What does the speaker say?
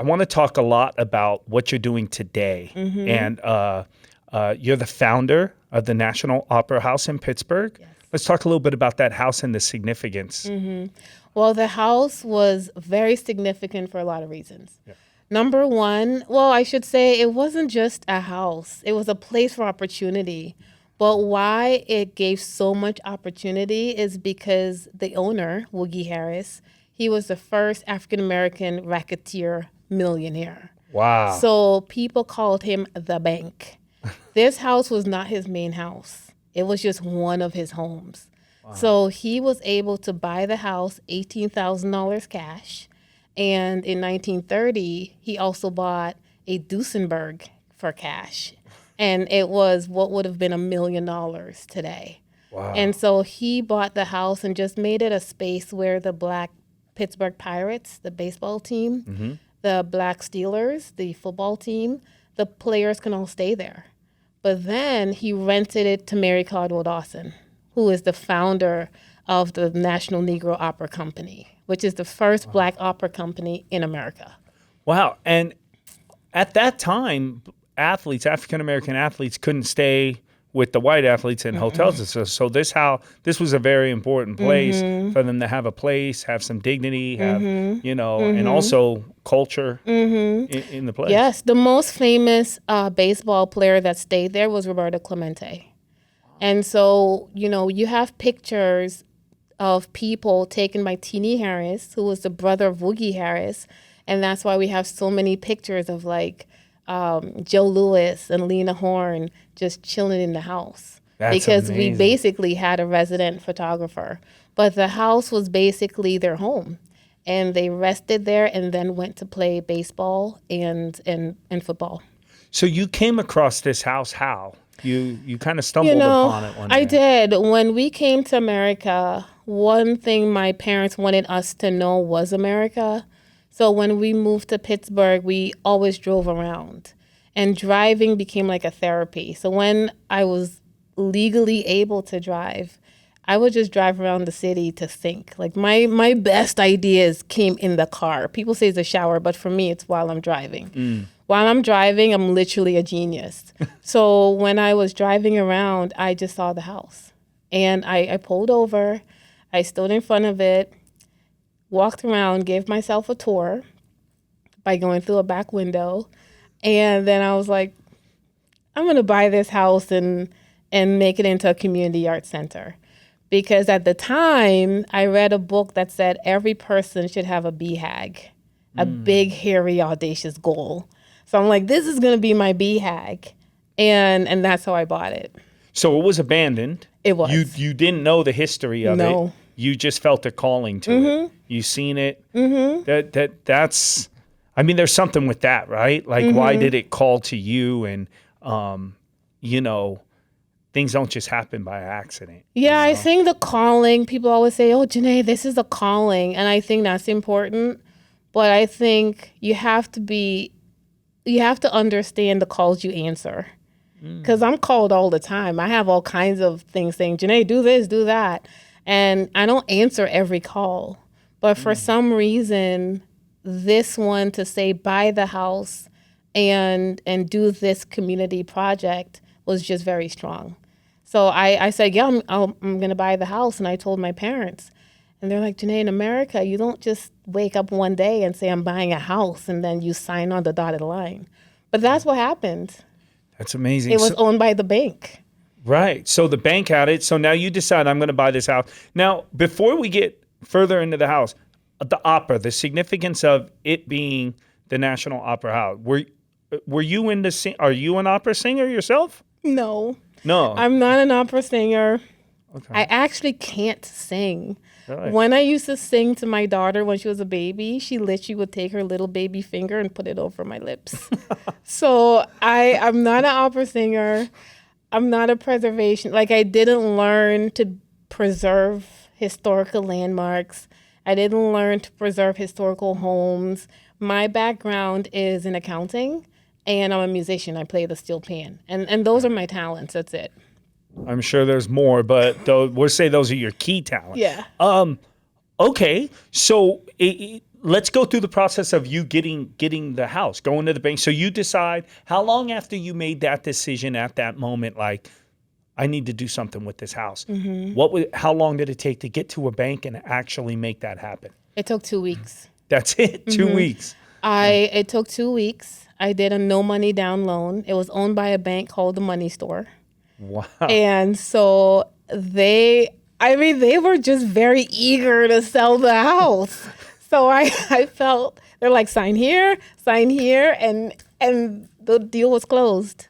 I want to talk a lot about what you're doing today. And you're the founder of the National Opera House in Pittsburgh. Yes. Let's talk a little bit about that house and the significance. Well, the house was very significant for a lot of reasons. Yeah. Number one, well, I should say it wasn't just a house. It was a place for opportunity. But why it gave so much opportunity is because the owner, Wougie Harris, he was the first African American racketeer millionaire. Wow. So people called him the bank. This house was not his main house. It was just one of his homes. Wow. So he was able to buy the house $18,000 cash. And in 1930, he also bought a Duesenberg for cash. And it was what would have been $1 million today. Wow. And so he bought the house and just made it a space where the Black Pittsburgh Pirates, the baseball team, the Black Steelers, the football team, the players can all stay there. But then he rented it to Mary Caldwell Dawson, who is the founder of the National Negro Opera Company, which is the first Black opera company in America. Wow. And at that time, African American athletes couldn't stay with the white athletes in hotels. So this was a very important place for them to have a place, have some dignity, have, and also culture in the place. Yes, the most famous baseball player that stayed there was Roberto Clemente. And so, you have pictures of people taken by Teenie Harris, who was the brother of Wougie Harris. And that's why we have so many pictures of Joe Louis and Lena Horne just chilling in the house. That's because amazing. We basically had a resident photographer. But the house was basically their home. And they rested there and then went to play baseball and football. So you came across this house how? You kind of stumbled upon it one day. I did. When we came to America, one thing my parents wanted us to know was America. So when we moved to Pittsburgh, we always drove around. And driving became like a therapy. So when I was legally able to drive, I would just drive around the city to think. Like my best ideas came in the car. People say it's a shower, but for me, it's while I'm driving. While I'm driving, I'm literally a genius. So when I was driving around, I just saw the house. And I pulled over. I stood in front of it, walked around, gave myself a tour by going through a back window. And then I was like, I'm going to buy this house and make it into a community art center. Because at the time, I read a book that said every person should have a BHAG, a big, hairy, audacious goal. So I'm like, this is going to be my BHAG. And that's how I bought it. So it was abandoned. It was. You didn't know the history of it. You just felt a calling to it. You seen it. That's, I mean, there's something with that, right? Like, why did it call to you? And, things don't just happen by accident. Yeah, I think the calling, people always say, oh, Jonnet, this is a calling. And I think that's important. But I think you have to understand the calls you answer. Because I'm called all the time. I have all kinds of things saying, Jonnet, do this, do that. And I don't answer every call. But for some reason, this one to say buy the house and do this community project was just very strong. So I said, yeah, I'm going to buy the house. And I told my parents. And they're like, Jonnet, in America, you don't just wake up one day and say, I'm buying a house, and then you sign on the dotted line. But that's what happened. That's amazing. It was owned by the bank. Right. So the bank had it. So now you decide, I'm going to buy this house. Now, before we get further into the house, the opera, the significance of it being the National Opera House. Were you are you an opera singer yourself? No. No. I'm not an opera singer. Okay. I actually can't sing. Really? When I used to sing to my daughter when she was a baby, she literally would take her little baby finger and put it over my lips. So I'm not an opera singer. I'm not a preservation. Like, I didn't learn to preserve historical landmarks. I didn't learn to preserve historical homes. My background is in accounting, and I'm a musician. I play the steel pan. And those are my talents. That's it. I'm sure there's more, but we'll say those are your key talents. Yeah. Okay. So let's go through the process of you getting the house, going to the bank. So you decide, how long after you made that decision at that moment, like, I need to do something with this house. How long did it take to get to a bank and actually make that happen? It took 2 weeks. That's it? 2 weeks? It took 2 weeks. I did a no money down loan. It was owned by a bank called the Money Store. Wow. And so they were just very eager to sell the house. So I felt, they're like, sign here, and the deal was closed.